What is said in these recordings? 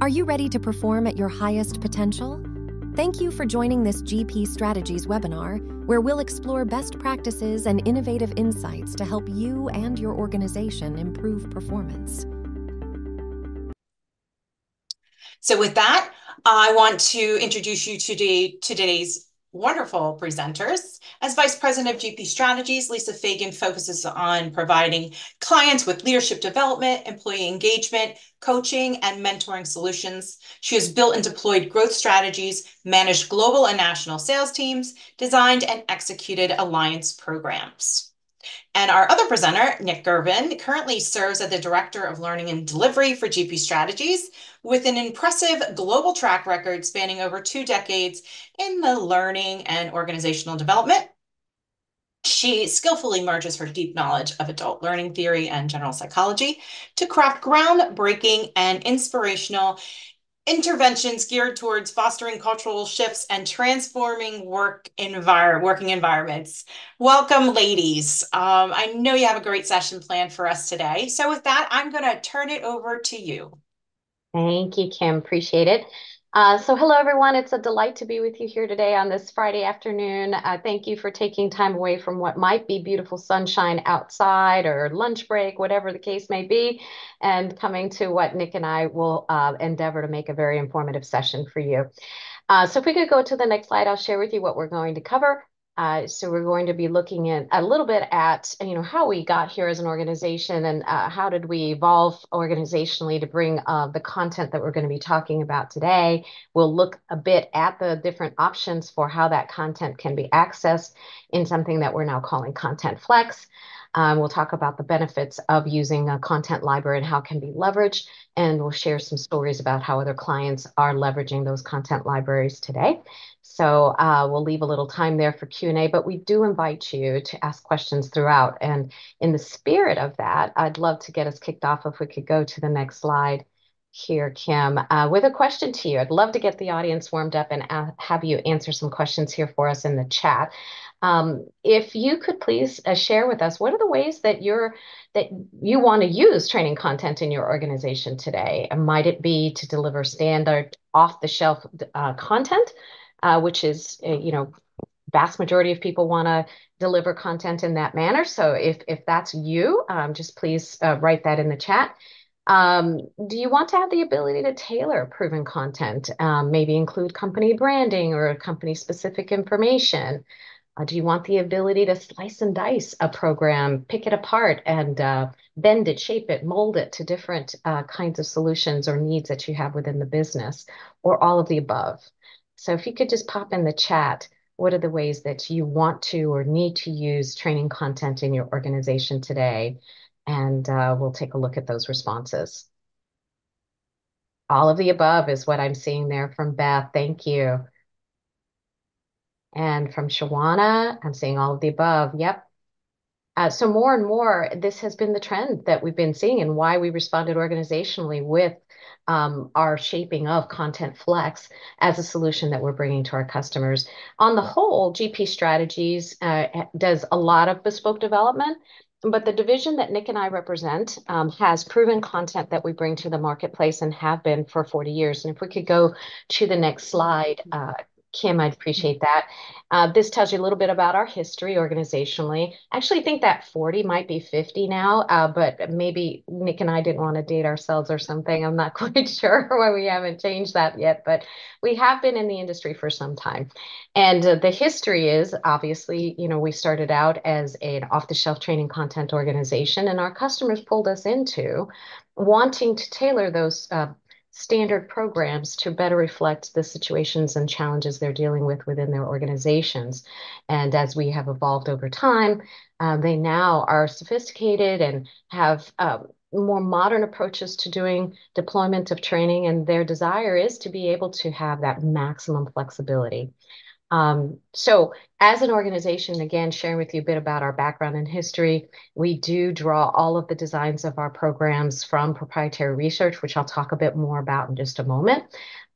Are you ready to perform at your highest potential? Thank you for joining this GP Strategies webinar, where we'll explore best practices and innovative insights to help you and your organization improve performance. So with that, I want to introduce you to today's wonderful presenters. As Vice President of GP Strategies, Lisa Fagan focuses on providing clients with leadership development, employee engagement, coaching, and mentoring solutions. She has built and deployed growth strategies, managed global and national sales teams, designed and executed alliance programs. And our other presenter, Nick Gervin, currently serves as the Director of Learning and Delivery for GP Strategies, with an impressive global track record spanning over 2 decades in the learning and organizational development. She skillfully merges her deep knowledge of adult learning theory and general psychology to craft groundbreaking and inspirational interventions geared towards fostering cultural shifts and transforming working environments. Welcome, ladies. I know you have a great session planned for us today. So with that, I'm going to turn it over to you. Thank you, Kim. Appreciate it. So hello, everyone. It's a delight to be with you here today on this Friday afternoon. Thank you for taking time away from what might be beautiful sunshine outside or lunch break, whatever the case may be, and coming to what Nick and I will endeavor to make a very informative session for you. So if we could go to the next slide, I'll share with you what we're going to cover. So we're going to be looking at a little bit at, how we got here as an organization and how did we evolve organizationally to bring the content that we're going to be talking about today. We'll look a bit at the different options for how that content can be accessed in something that we're now calling ContentFlex. We'll talk about the benefits of using a content library and how it can be leveraged. And we'll share some stories about how other clients are leveraging those content libraries today. So we'll leave a little time there for Q&A, but we do invite you to ask questions throughout. And in the spirit of that, I'd love to get us kicked off if we could go to the next slide here, Kim, with a question to you. I'd love to get the audience warmed up and have you answer some questions here for us in the chat. If you could please share with us, what are the ways that you want to use training content in your organization today? Might it be to deliver standard off-the-shelf content, which is, vast majority of people want to deliver content in that manner. So if that's you, just please write that in the chat. Do you want to have the ability to tailor proven content, maybe include company branding or company-specific information? Do you want the ability to slice and dice a program, pick it apart, and bend it, shape it, mold it to different kinds of solutions or needs that you have within the business, or all of the above? So if you could just pop in the chat, what are the ways that you want to or need to use training content in your organization today? And we'll take a look at those responses. All of the above is what I'm seeing there from Beth. Thank you. And from Shawana, I'm seeing all of the above. Yep. So more and more, this has been the trend that we've been seeing and why we responded organizationally with our shaping of ContentFlex as a solution that we're bringing to our customers. On the whole, GP Strategies does a lot of bespoke development, but the division that Nick and I represent has proven content that we bring to the marketplace and have been for 40 years. And if we could go to the next slide, Kim, I'd appreciate that. This tells you a little bit about our history organizationally. I actually think that 40 might be 50 now, but maybe Nick and I didn't want to date ourselves or something. I'm not quite sure why we haven't changed that yet, but we have been in the industry for some time. And the history is obviously, we started out as an off-the-shelf training content organization, and our customers pulled us into wanting to tailor those standard programs to better reflect the situations and challenges they're dealing with within their organizations. And as we have evolved over time, they now are sophisticated and have more modern approaches to doing deployment of training. And their desire is to be able to have that maximum flexibility. So as an organization, again, sharing with you a bit about our background and history, we do draw all of the designs of our programs from proprietary research, which I'll talk a bit more about in just a moment.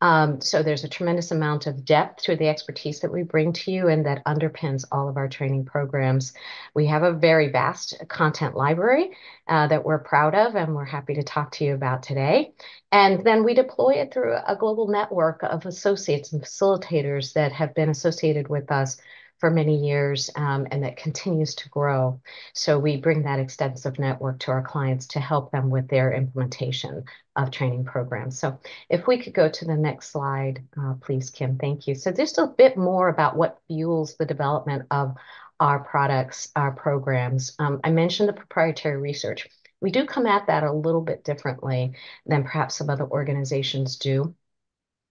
So there's a tremendous amount of depth to the expertise that we bring to you, and that underpins all of our training programs. We have a very vast content library that we're proud of and we're happy to talk to you about today. And then we deploy it through a global network of associates and facilitators that have been associated with us for many years, and that continues to grow. So we bring that extensive network to our clients to help them with their implementation of training programs. So if we could go to the next slide, please, Kim, thank you. So just a bit more about what fuels the development of our products, our programs. I mentioned the proprietary research. We do come at that a little bit differently than perhaps some other organizations do.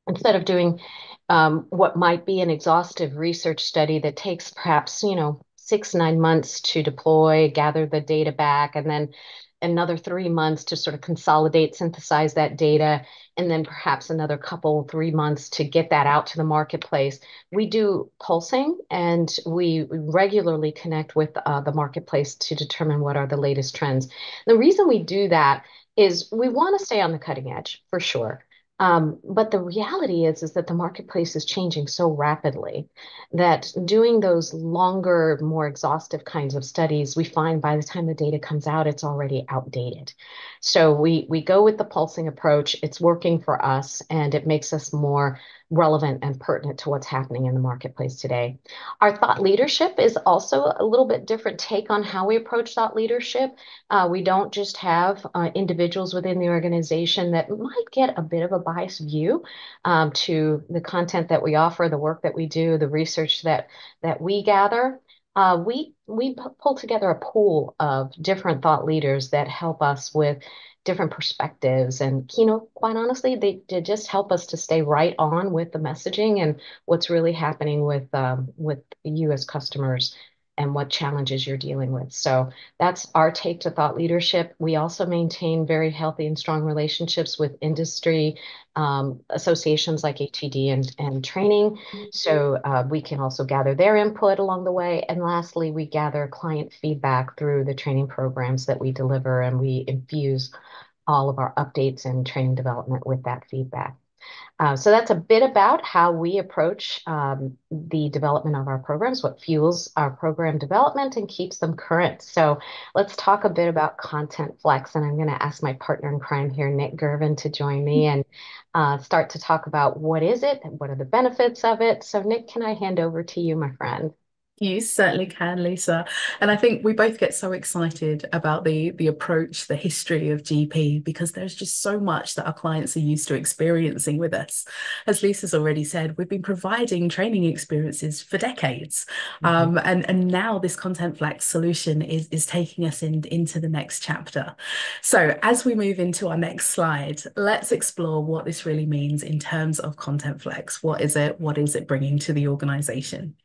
Instead of doing what might be an exhaustive research study that takes perhaps, 6, 9 months to deploy, gather the data back, and then another 3 months to sort of consolidate, synthesize that data, and then perhaps another couple, 3 months to get that out to the marketplace. We do pulsing, and we regularly connect with the marketplace to determine what are the latest trends. The reason we do that is we want to stay on the cutting edge, for sure. But the reality is that the marketplace is changing so rapidly that doing those longer, more exhaustive kinds of studies, we find by the time the data comes out, it's already outdated. So we go with the pulsing approach. It's working for us, and it makes us more relevant and pertinent to what's happening in the marketplace today. Our thought leadership is also a little bit different take on how we approach thought leadership. We don't just have individuals within the organization that might get a bit of a biased view to the content that we offer, the work that we do, the research that we gather. We pull together a pool of different thought leaders that help us with different perspectives, and quite honestly, they just help us to stay right on with the messaging and what's really happening with you as customers and what challenges you're dealing with. So that's our take to thought leadership. We also maintain very healthy and strong relationships with industry associations like HED and training. So we can also gather their input along the way. And lastly, we gather client feedback through the training programs that we deliver, and we infuse all of our updates and training development with that feedback. So that's a bit about how we approach the development of our programs, what fuels our program development and keeps them current. So let's talk a bit about ContentFlex, and I'm going to ask my partner in crime here, Nick Gervin, to join me and start to talk about what is it and what are the benefits of it. So Nick, can I hand over to you, my friend? You certainly can, Lisa. And I think we both get so excited about the approach, the history of GP, because there's just so much that our clients are used to experiencing with us. As Lisa's already said, we've been providing training experiences for decades. And now this ContentFlex solution is taking us into the next chapter. So as we move into our next slide, let's explore what this really means in terms of ContentFlex. What is it? What is it bringing to the organization?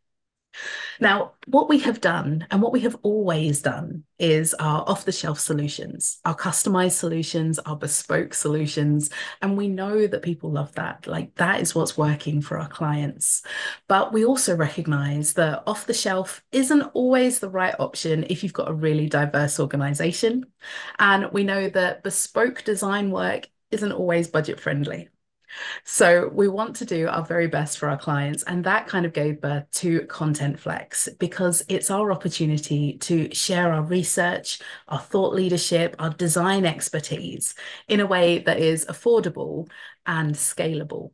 Now, what we have done and what we have always done is our off-the-shelf solutions, our customized solutions, our bespoke solutions. And we know that people love that. Like, that is what's working for our clients. But we also recognize that off-the-shelf isn't always the right option if you've got a really diverse organization. And we know that bespoke design work isn't always budget friendly. So we want to do our very best for our clients, and that kind of gave birth to ContentFlex, because it's our opportunity to share our research, our thought leadership, our design expertise in a way that is affordable and scalable.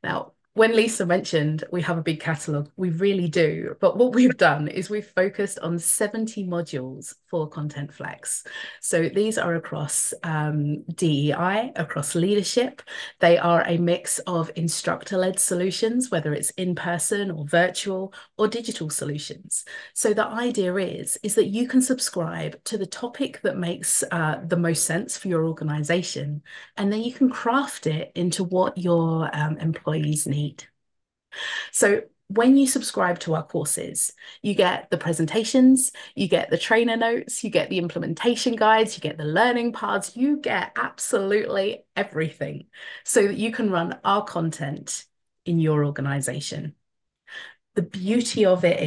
Now, when Lisa mentioned we have a big catalogue, we really do. But what we've done is we've focused on 70 modules for ContentFlex. So these are across DEI, across leadership. They are a mix of instructor-led solutions, whether it's in person or virtual or digital solutions. So the idea is that you can subscribe to the topic that makes the most sense for your organization, and then you can craft it into what your employees need. So when you subscribe to our courses, you get the presentations, you get the trainer notes, you get the implementation guides, you get the learning paths, you get absolutely everything so that you can run our content in your organization. The beauty of it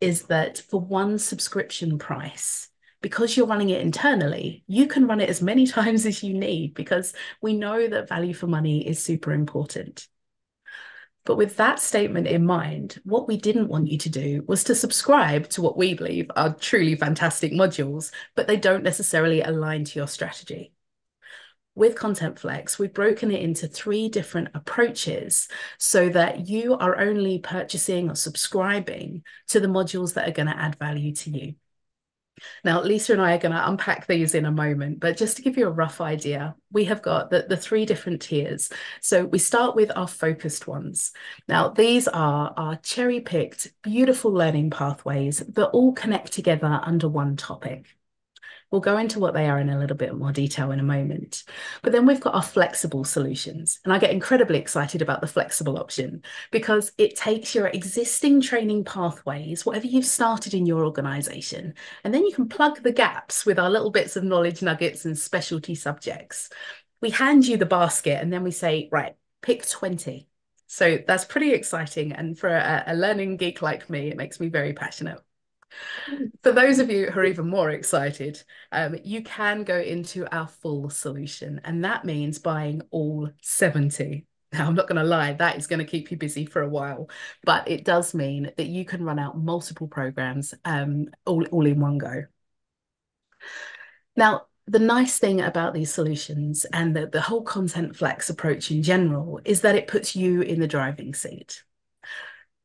is that for one subscription price, Because you're running it internally, you can run it as many times as you need because we know that value for money is super important. But with that statement in mind, what we didn't want you to do was to subscribe to what we believe are truly fantastic modules, but they don't necessarily align to your strategy. With ContentFlex, we've broken it into 3 different approaches so that you are only purchasing or subscribing to the modules that are going to add value to you. Now, Lisa and I are going to unpack these in a moment, but just to give you a rough idea, we have got the 3 different tiers. So we start with our focused ones. Now, these are our cherry-picked, beautiful learning pathways that all connect together under one topic. We'll go into what they are in a little bit more detail in a moment. But then we've got our flexible solutions. And I get incredibly excited about the flexible option because it takes your existing training pathways, whatever you've started in your organization, and then you can plug the gaps with our little bits of knowledge nuggets and specialty subjects. We hand you the basket and then we say, right, pick 20. So that's pretty exciting. And for a learning geek like me, it makes me very passionate. For those of you who are even more excited, you can go into our full solution, and that means buying all 70. Now, I'm not going to lie, that is going to keep you busy for a while, but it does mean that you can run out multiple programs all in one go. Now, the nice thing about these solutions and the whole ContentFlex approach in general is that it puts you in the driving seat.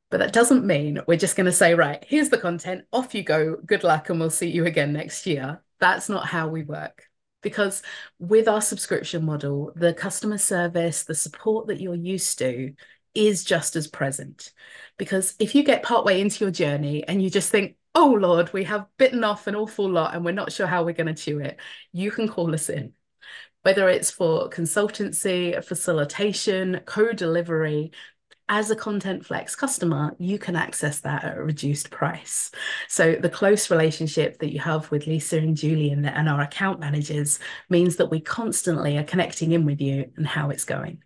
But that doesn't mean we're just going to say, right, here's the content, off you go, good luck, and we'll see you again next year. That's not how we work. Because with our subscription model, the customer service, the support that you're used to is just as present. Because if you get partway into your journey and you just think, oh Lord, we have bitten off an awful lot and we're not sure how we're going to chew it, you can call us in. Whether it's for consultancy, facilitation, co-delivery, as a ContentFlex customer, you can access that at a reduced price. So the close relationship that you have with Lisa and Julian and our account managers means that we constantly are connecting in with you and how it's going.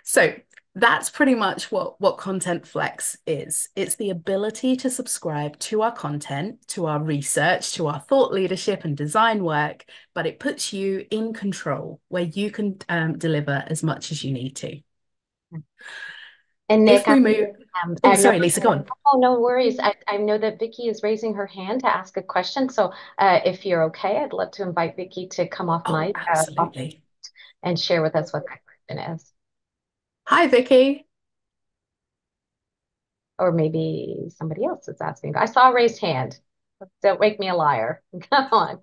So that's pretty much what ContentFlex is. It's the ability to subscribe to our content, to our research, to our thought leadership and design work, but it puts you in control where you can deliver as much as you need to. And Nick, if we move, oh, sorry, Lisa, go on. Oh, no worries. I know that Vicky is raising her hand to ask a question. So if you're okay, I'd love to invite Vicky to come off mic and share with us what that question is. Hi, Vicky. Or maybe somebody else is asking. I saw a raised hand. Don't make me a liar. Come on.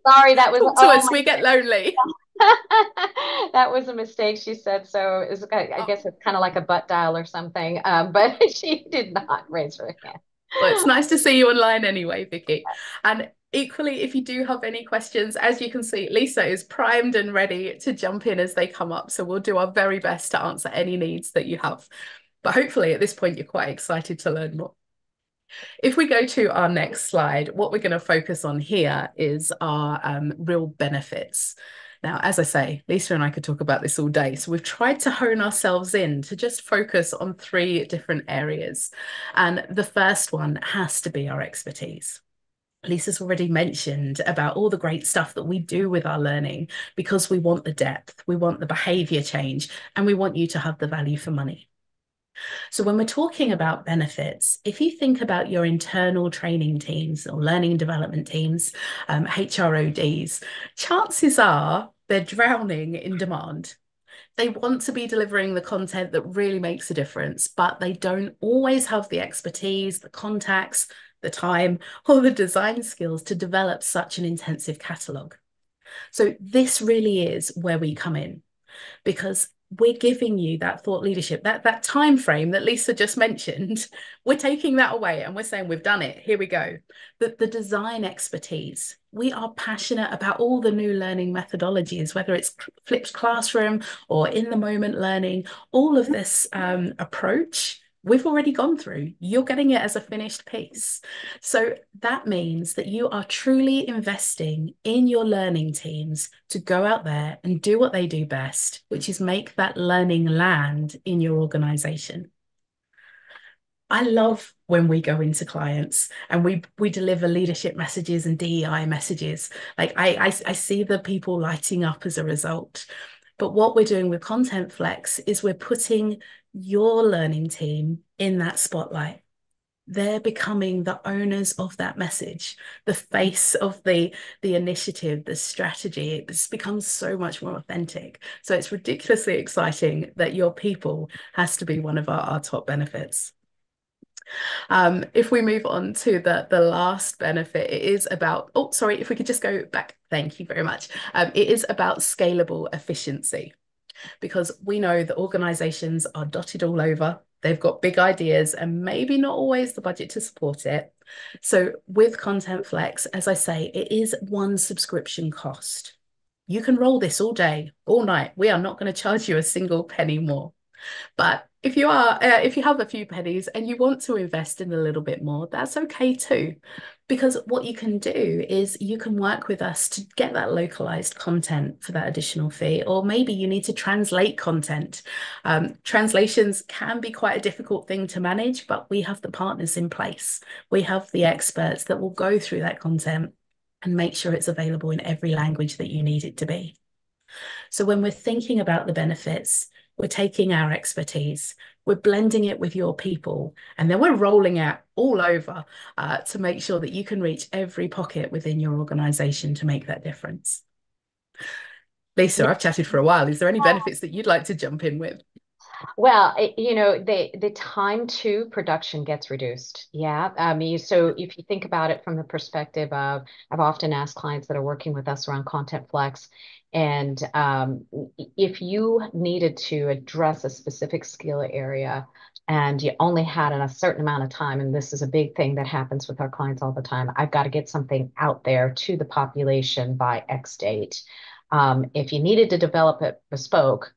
Sorry, that was. Talk to us. We get lonely. That was a mistake, she said. So it was, I guess it's kind of like a butt dial or something. But she did not raise her hand. Well, it's nice to see you online anyway, Vicky. And equally, if you do have any questions, as you can see, Lisa is primed and ready to jump in as they come up. So we'll do our very best to answer any needs that you have. But hopefully at this point, you're quite excited to learn more. If we go to our next slide, what we're going to focus on here is our real benefits. Now, as I say, Lisa and I could talk about this all day. So we've tried to hone ourselves in to just focus on 3 different areas. And the first one has to be our expertise. Lisa's already mentioned about all the great stuff that we do with our learning because we want the depth, we want the behavior change, and we want you to have the value for money. So when we're talking about benefits, if you think about your internal training teams or learning development teams, HRODs, chances are they're drowning in demand. They want to be delivering the content that really makes a difference, but they don't always have the expertise, the contacts, the time, or the design skills to develop such an intensive catalogue. So this really is where we come in, because we're giving you that thought leadership, that time frame that Lisa just mentioned. We're taking that away and we're saying, we've done it. Here we go. The design expertise. We are passionate about all the new learning methodologies, whether it's flipped classroom or in the moment learning, all of this approach we've already gone through. You're getting it as a finished piece. So that means that you are truly investing in your learning teams to go out there and do what they do best, which is make that learning land in your organization. I love when we go into clients and we deliver leadership messages and DEI messages. Like I see the people lighting up as a result. But what we're doing with ContentFlex is we're putting your learning team in that spotlight. They're becoming the owners of that message, the face of the initiative, the strategy. It's become so much more authentic. So it's ridiculously exciting that your people has to be one of our top benefits. If we move on to the last benefit, it is about, oh, sorry, if we could just go back. Thank you very much. It is about scalable efficiency, because we know that organizations are dotted all over. They've got big ideas and maybe not always the budget to support it. So with ContentFlex, as I say, it is one subscription cost. You can roll this all day, all night. We are not going to charge you a single penny more. But if you have a few pennies and you want to invest in a little bit more, that's okay too. Because what you can do is you can work with us to get that localized content for that additional fee, or maybe you need to translate content. Translations can be quite a difficult thing to manage, but we have the partners in place. We have the experts that will go through that content and make sure it's available in every language that you need it to be. So when we're thinking about the benefits, we're taking our expertise, we're blending it with your people, and then we're rolling out all over to make sure that you can reach every pocket within your organization to make that difference. Lisa, I've chatted for a while. Is there any benefits that you'd like to jump in with? Well, the time to production gets reduced. Yeah. So if you think about it from the perspective of, I've often asked clients that are working with us around ContentFlex, and if you needed to address a specific skill area and you only had a certain amount of time, and this is a big thing that happens with our clients all the time, I've got to get something out there to the population by X date. If you needed to develop it bespoke,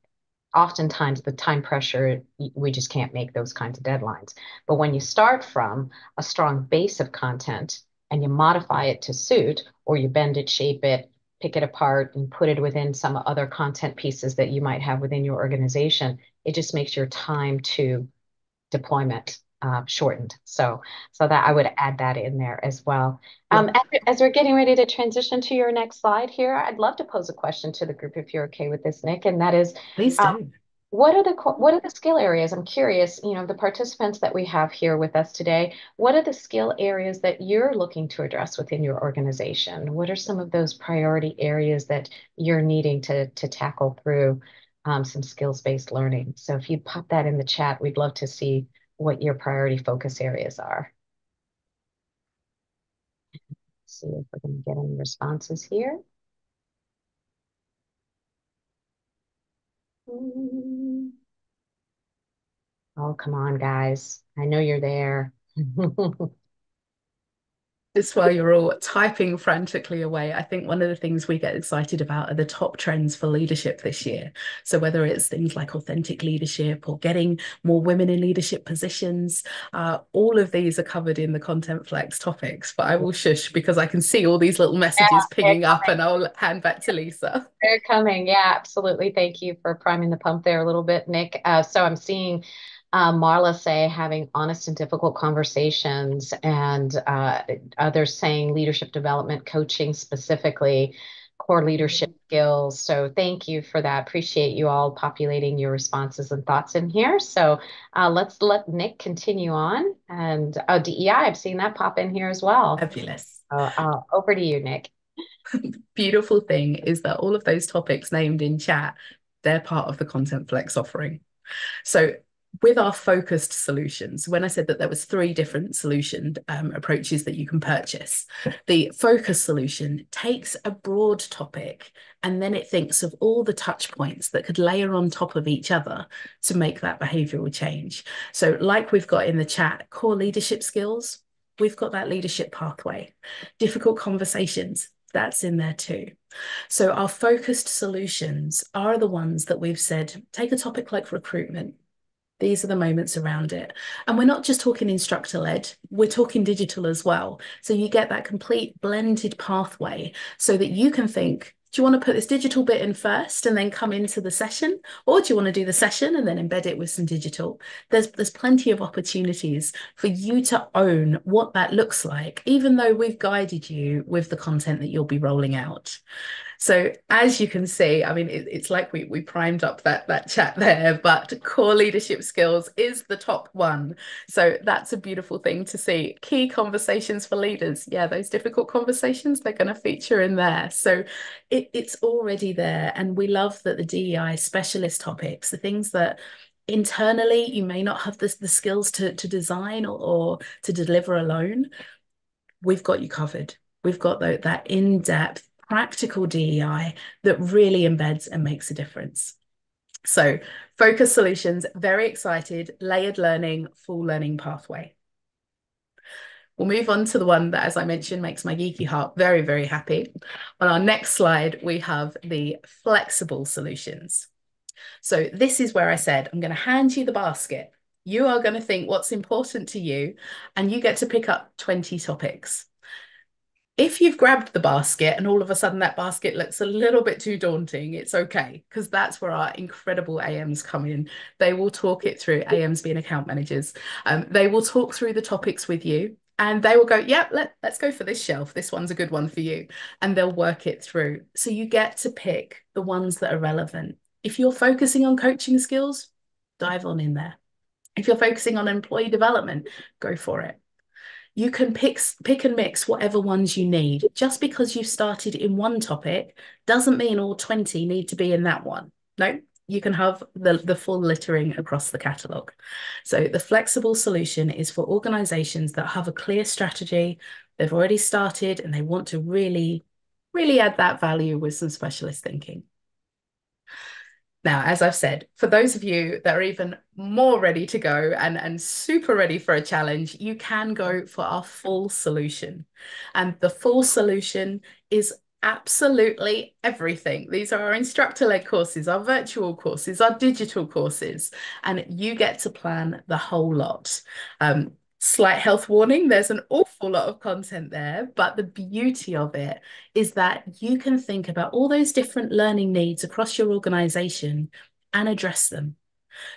oftentimes the time pressure, we just can't make those kinds of deadlines. But when you start from a strong base of content and you modify it to suit, or you bend it, shape it, pick it apart, and put it within some other content pieces that you might have within your organization, it just makes your time to deployment shortened. So that I would add that in there as well. As we're getting ready to transition to your next slide here, I'd love to pose a question to the group if you're okay with this, Nick, and that is, Please do. what are the skill areas? I'm curious, the participants that we have here with us today, what are the skill areas that you're looking to address within your organization? What are some of those priority areas that you're needing to tackle through some skills-based learning? So if you pop that in the chat, we'd love to see what your priority focus areas are. See if we're going to get any responses here. Oh, come on, guys. I know you're there. Just while you're all typing frantically away, I think one of the things we get excited about are the top trends for leadership this year. So whether it's things like authentic leadership or getting more women in leadership positions, all of these are covered in the ContentFlex topics. But I will shush because I can see all these little messages pinging up, and I'll hand back to Lisa. They're coming. Yeah, absolutely. Thank you for priming the pump there a little bit, Nick. So I'm seeing Marla say having honest and difficult conversations, and others saying leadership development coaching, specifically core leadership skills. So thank you for that. Appreciate you all populating your responses and thoughts in here. So let's let Nick continue on. And DEI, I've seen that pop in here as well. Fabulous. Over to you, Nick. Beautiful thing is that all of those topics named in chat, they're part of the ContentFlex offering. So with our focused solutions, when I said that there was 3 different solution approaches that you can purchase, the focus solution takes a broad topic and then it thinks of all the touch points that could layer on top of each other to make that behavioral change. So like we've got in the chat, core leadership skills, we've got that leadership pathway. Difficult conversations, that's in there too. So our focused solutions are the ones that we've said, take a topic like recruitment. These are the moments around it. And we're not just talking instructor-led, we're talking digital as well. So you get that complete blended pathway so that you can think Do you want to put this digital bit in first and then come into the session? Or do you want to do the session and then embed it with some digital? There's plenty of opportunities for you to own what that looks like, even though we've guided you with the content that you'll be rolling out. So as you can see, I mean, it's like we primed up that chat there, but core leadership skills is the top one. So that's a beautiful thing to see. Key conversations for leaders. Yeah, those difficult conversations, they're going to feature in there. So it's already there. And we love that the DEI specialist topics, the things that internally you may not have the skills to design or to deliver alone, we've got you covered. We've got that in-depth practical DEI that really embeds and makes a difference. So focus solutions, very excited, layered learning, full learning pathway. We'll move on to the one that, as I mentioned, makes my geeky heart very, very happy. On our next slide, we have the flexible solutions. So this is where I said, I'm going to hand you the basket. You are going to think what's important to you, and you get to pick up 20 topics. If you've grabbed the basket and all of a sudden that basket looks a little bit too daunting, it's okay, because that's where our incredible AMs come in. They will talk it through, AMs being account managers. They will talk through the topics with you and they will go, yep, let's go for this shelf. This one's a good one for you. And they'll work it through. So you get to pick the ones that are relevant. If you're focusing on coaching skills, dive on in there. If you're focusing on employee development, go for it. You can pick and mix whatever ones you need. Just because you've started in one topic doesn't mean all 20 need to be in that one. No, you can have the full littering across the catalogue. So the flexible solution is for organisations that have a clear strategy, they've already started and they want to really, really add that value with some specialist thinking. Now, as I've said, for those of you that are even more ready to go and super ready for a challenge, you can go for our full solution. And the full solution is absolutely everything. These are our instructor-led courses, our virtual courses, our digital courses, and you get to plan the whole lot. Slight health warning, there's an awful lot of content there, but the beauty of it is that you can think about all those different learning needs across your organization and address them.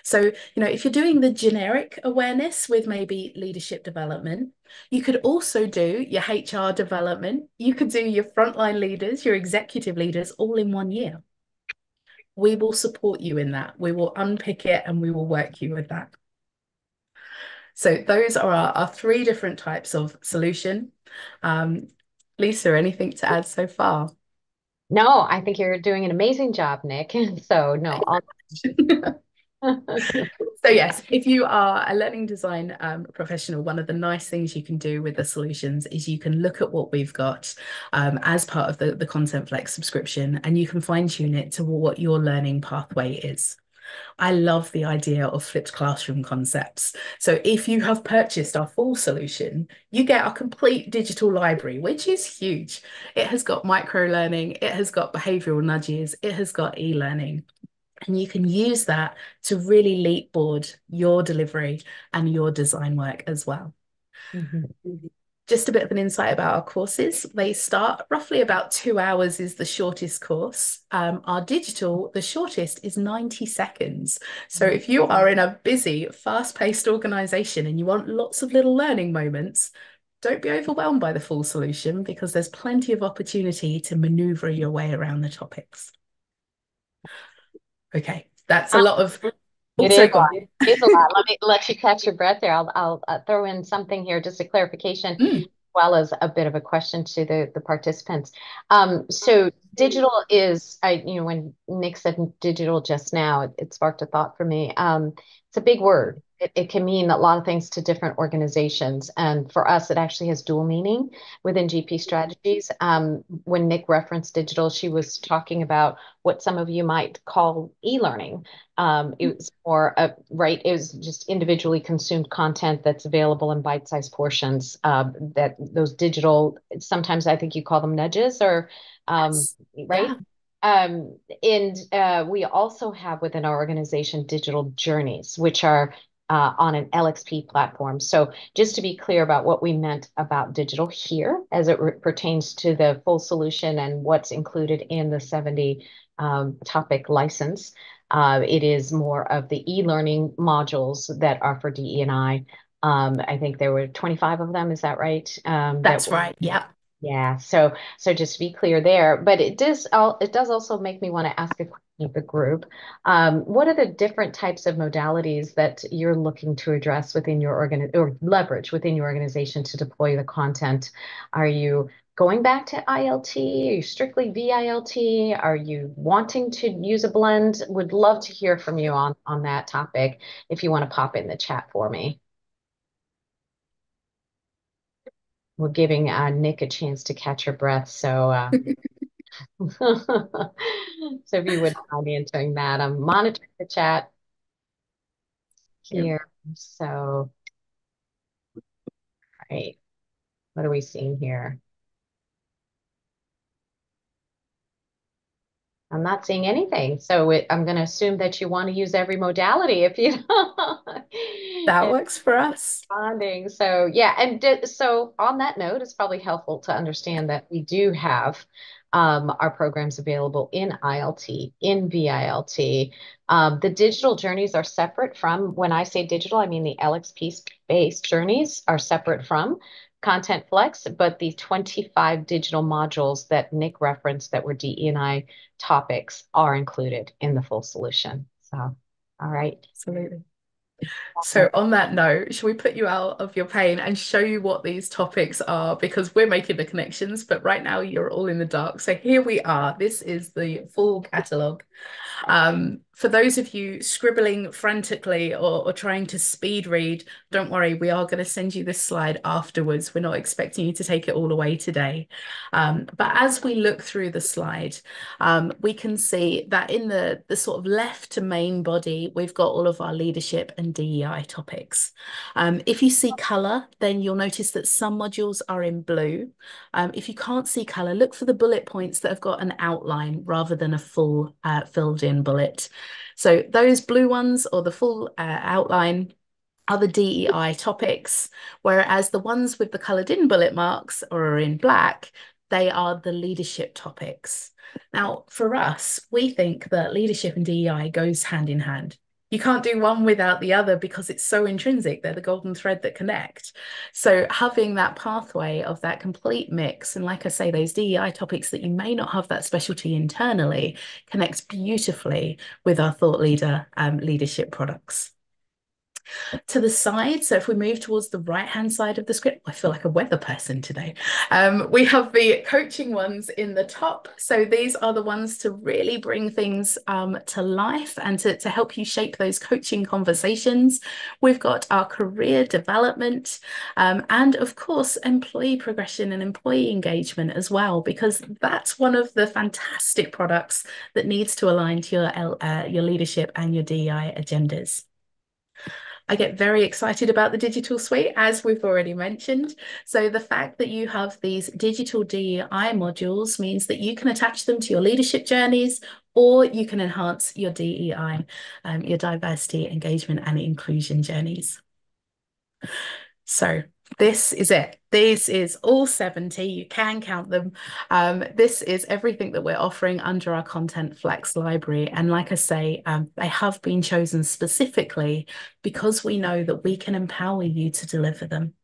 So, if you're doing the generic awareness with maybe leadership development, you could also do your HR development. You could do your frontline leaders, your executive leaders all in 1 year. We will support you in that. We will unpick it and we will work you with that. So those are our 3 different types of solution. Lisa, anything to add so far? No, I think you're doing an amazing job, Nick. So no, So yes, if you are a learning design professional, one of the nice things you can do with the solutions is you can look at what we've got as part of the ContentFlex subscription, and you can fine tune it to what your learning pathway is. I love the idea of flipped classroom concepts. So if you have purchased our full solution, you get our complete digital library, which is huge. It has got micro learning, it has got behavioral nudges, it has got e-learning. And you can use that to really leapboard your delivery and your design work as well. Mm-hmm. Just a bit of an insight about our courses. They start roughly about 2 hours is the shortest course. Our digital, the shortest is 90 seconds. So if you are in a busy, fast-paced organization and you want lots of little learning moments, don't be overwhelmed by the full solution because there's plenty of opportunity to maneuver your way around the topics. Okay, that's a lot of... It is a lot. It's a lot. Let me let you catch your breath there. I'll throw in something here, just a clarification, as well as a bit of a question to the participants. So digital is, when Nick said digital just now, it sparked a thought for me. It's a big word. It can mean a lot of things to different organizations. And for us, it actually has dual meaning within GP strategies. When Nick referenced digital, she was talking about what some of you might call e-learning. It was more, right, it was just individually consumed content that's available in bite-sized portions, that those digital, sometimes I think you call them nudges or, yes. Right? Yeah. And we also have within our organization digital journeys, which are on an LXP platform. So just to be clear about what we meant about digital here as it pertains to the full solution and what's included in the 70 topic license, it is more of the e-learning modules that are for DE&I. I think there were 25 of them, is that right? That's right. Yeah. Yeah, so just to be clear there, but it does also make me want to ask a question of the group. What are the different types of modalities that you're looking to address within your or leverage within your organization to deploy the content? Are you going back to ILT? Are you strictly VILT? Are you wanting to use a blend? Would love to hear from you on that topic if you want to pop in the chat for me. We're giving Nick a chance to catch her breath, so so if you wouldn't mind answering that, I'm monitoring the chat here. So, right, what are we seeing here? I'm not seeing anything. So I'm going to assume that you want to use every modality if you That works for us. Responding. So yeah, and so on that note, it's probably helpful to understand that we do have our programs available in ILT, in VILT. The digital journeys are separate from, when I say digital, I mean the LXP-based journeys are separate from ContentFlex, but the 25 digital modules that Nick referenced that were DE&I topics are included in the full solution. So, all right. Absolutely. So on that note, should we put you out of your pain and show you what these topics are? Because we're making the connections, but right now you're all in the dark. So here we are. This is the full catalogue. For those of you scribbling frantically or trying to speed read, don't worry, we are going to send you this slide afterwards. We're not expecting you to take it all away today. But as we look through the slide, we can see that in the sort of left to main body, we've got all of our leadership and DEI topics. If you see colour, then you'll notice that some modules are in blue. If you can't see colour, look for the bullet points that have got an outline rather than a full filled in bullet. So those blue ones or the full outline are the DEI topics, whereas the ones with the coloured in bullet marks or are in black, they are the leadership topics. Now, for us, we think that leadership and DEI goes hand in hand. You can't do one without the other because it's so intrinsic. They're the golden thread that connect. So having that pathway of that complete mix, and like I say, those DEI topics that you may not have that specialty internally, connects beautifully with our thought leader leadership products. To the side, so if we move towards the right-hand side of the script, I feel like a weather person today. We have the coaching ones in the top. So these are the ones to really bring things to life and to help you shape those coaching conversations. We've got our career development and of course, employee progression and employee engagement as well, because that's one of the fantastic products that needs to align to your leadership and your DEI agendas. I get very excited about the digital suite, as we've already mentioned. So the fact that you have these digital DEI modules means that you can attach them to your leadership journeys, or you can enhance your DEI, your diversity, engagement, and inclusion journeys. So this is it. This is all 70. You can count them. This is everything that we're offering under our ContentFlex library. And like I say, they have been chosen specifically because we know that we can empower you to deliver them.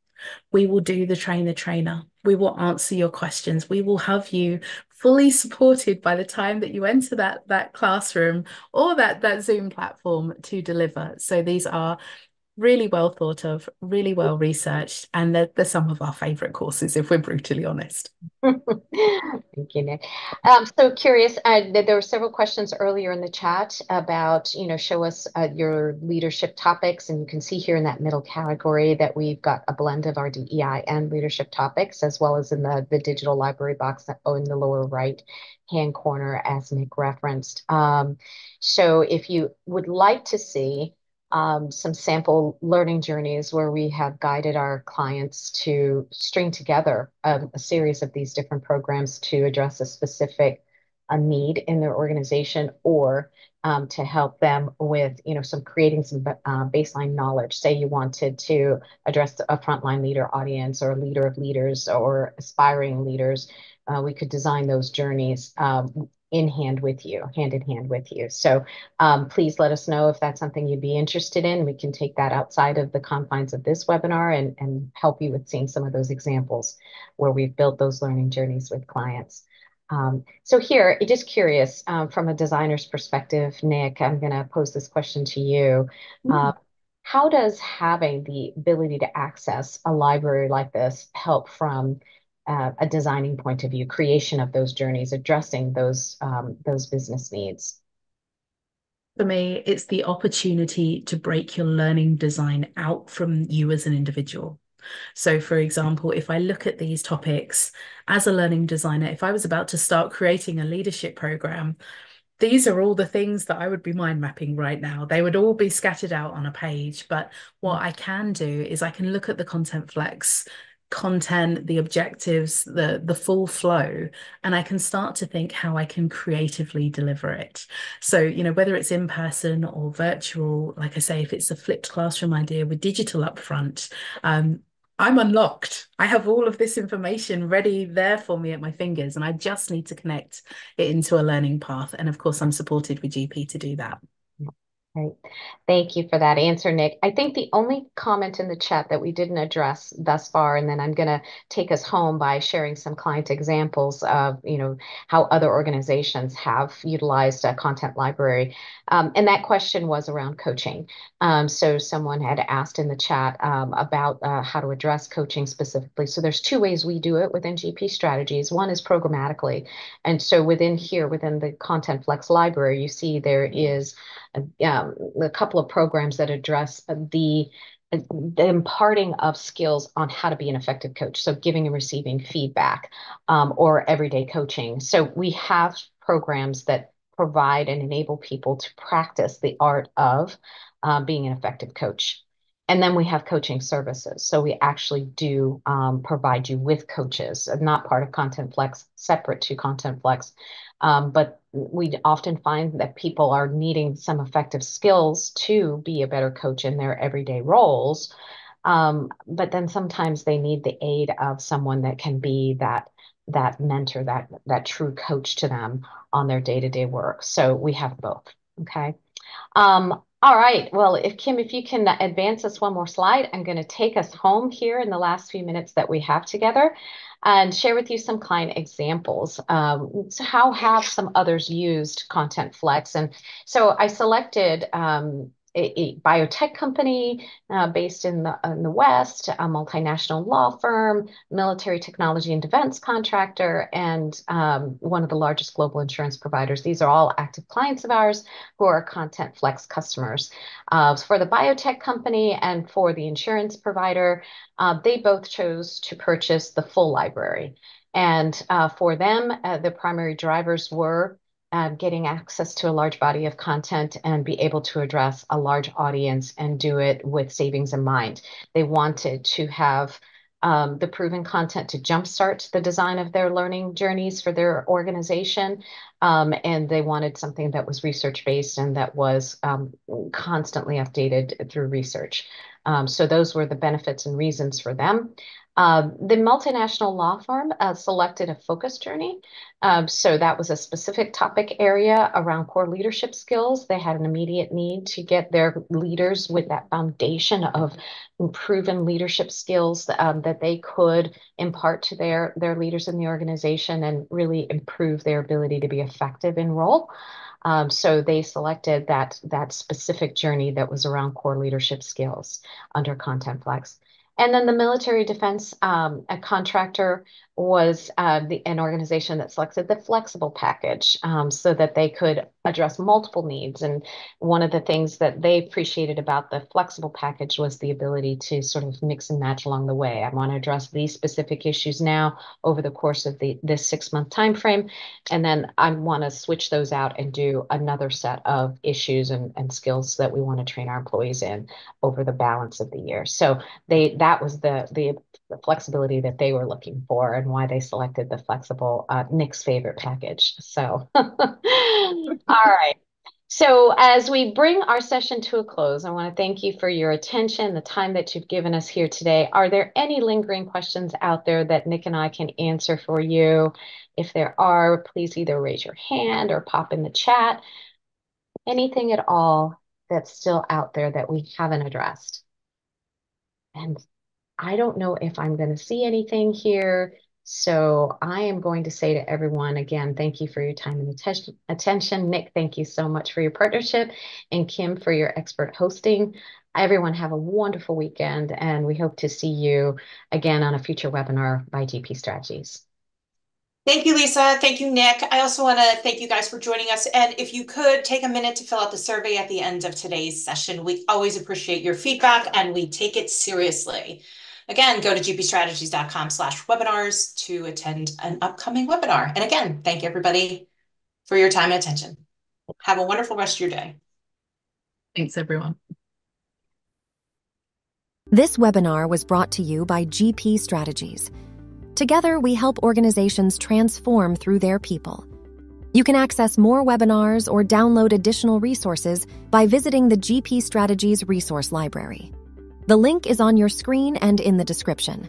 We will do the trainer. We will answer your questions. We will have you fully supported by the time that you enter that classroom or that Zoom platform to deliver. So these are really well thought of, really well researched, and they're some of our favorite courses, if we're brutally honest. Thank you, Nick. So curious, there were several questions earlier in the chat about, show us your leadership topics, and you can see here in that middle category that we've got a blend of our DEI and leadership topics, as well as in the digital library box in the lower right hand corner, as Nick referenced. So if you would like to see some sample learning journeys where we have guided our clients to string together a series of these different programs to address a specific need in their organization, or to help them with, some creating some baseline knowledge. Say you wanted to address a frontline leader audience or a leader of leaders or aspiring leaders. We could design those journeys hand in hand with you. So please let us know if that's something you'd be interested in. We can take that outside of the confines of this webinar and help you with seeing some of those examples where we've built those learning journeys with clients. So here, just curious, from a designer's perspective, Nick, I'm going to pose this question to you. How does having the ability to access a library like this help from a designing point of view, creation of those journeys, addressing those business needs? For me, it's the opportunity to break your learning design out from you as an individual. So, for example, if I look at these topics as a learning designer, if I was about to start creating a leadership program, these are all the things that I would be mind mapping right now. They would all be scattered out on a page. But what I can do is I can look at the ContentFlex content, the objectives, the full flow, and I can start to think how I can creatively deliver it. So, whether it's in person or virtual, like I say, if it's a flipped classroom idea with digital upfront, I'm unlocked. I have all of this information ready there for me at my fingers, and I just need to connect it into a learning path. And of course, I'm supported with GP to do that. Great. Thank you for that answer, Nick. I think the only comment in the chat that we didn't address thus far, and then I'm going to take us home by sharing some client examples of, how other organizations have utilized a content library. And that question was around coaching. So someone had asked in the chat about how to address coaching specifically. So there's two ways we do it within GP Strategies. One is programmatically. And so within the ContentFlex library, you see there is a couple of programs that address the imparting of skills on how to be an effective coach. So giving and receiving feedback, or everyday coaching. So we have programs that provide and enable people to practice the art of being an effective coach. And then we have coaching services. So we actually do provide you with coaches, not part of ContentFlex, separate to ContentFlex. But we often find that people are needing some effective skills to be a better coach in their everyday roles. But then sometimes they need the aid of someone that can be that mentor, that true coach to them on their day-to-day work. So we have both. Okay. All right. Well, if you can advance us one more slide, I'm going to take us home here in the last few minutes that we have together and share with you some client examples. So how have some others used ContentFlex? And so I selected a biotech company based in the West, a multinational law firm, military technology and defense contractor, and one of the largest global insurance providers. These are all active clients of ours who are ContentFlex customers. For the biotech company and for the insurance provider, they both chose to purchase the full library. And for them, the primary drivers were getting access to a large body of content and be able to address a large audience and do it with savings in mind. They wanted to have the proven content to jumpstart the design of their learning journeys for their organization. And they wanted something that was research-based and that was constantly updated through research. So those were the benefits and reasons for them. The multinational law firm selected a focus journey. So that was a specific topic area around core leadership skills. They had an immediate need to get their leaders with that foundation of proven leadership skills that they could impart to their leaders in the organization and really improve their ability to be effective in role. So they selected that specific journey that was around core leadership skills under ContentFlex. And then the military defense a contractor was an organization that selected the flexible package so that they could address multiple needs. And one of the things that they appreciated about the flexible package was the ability to sort of mix and match along the way. I want to address these specific issues now over the course of this 6-month time frame. And then I want to switch those out and do another set of issues and skills that we want to train our employees in over the balance of the year. So that was the flexibility that they were looking for and why they selected the flexible Nick's favorite package. So, all right. So as we bring our session to a close, I want to thank you for your attention, the time that you've given us here today. Are there any lingering questions out there that Nick and I can answer for you? If there are, please either raise your hand or pop in the chat. Anything at all that's still out there that we haven't addressed. And I don't know if I'm going to see anything here. So I am going to say to everyone again, thank you for your time and attention. Nick, thank you so much for your partnership, and Kim for your expert hosting. Everyone have a wonderful weekend, and we hope to see you again on a future webinar by GP Strategies. Thank you, Lisa. Thank you, Nick. I also want to thank you guys for joining us. And if you could take a minute to fill out the survey at the end of today's session, we always appreciate your feedback and we take it seriously. Again, go to gpstrategies.com/webinars to attend an upcoming webinar. And again, thank everybody for your time and attention. Have a wonderful rest of your day. Thanks, everyone. This webinar was brought to you by GP Strategies. Together, we help organizations transform through their people. You can access more webinars or download additional resources by visiting the GP Strategies Resource Library. The link is on your screen and in the description.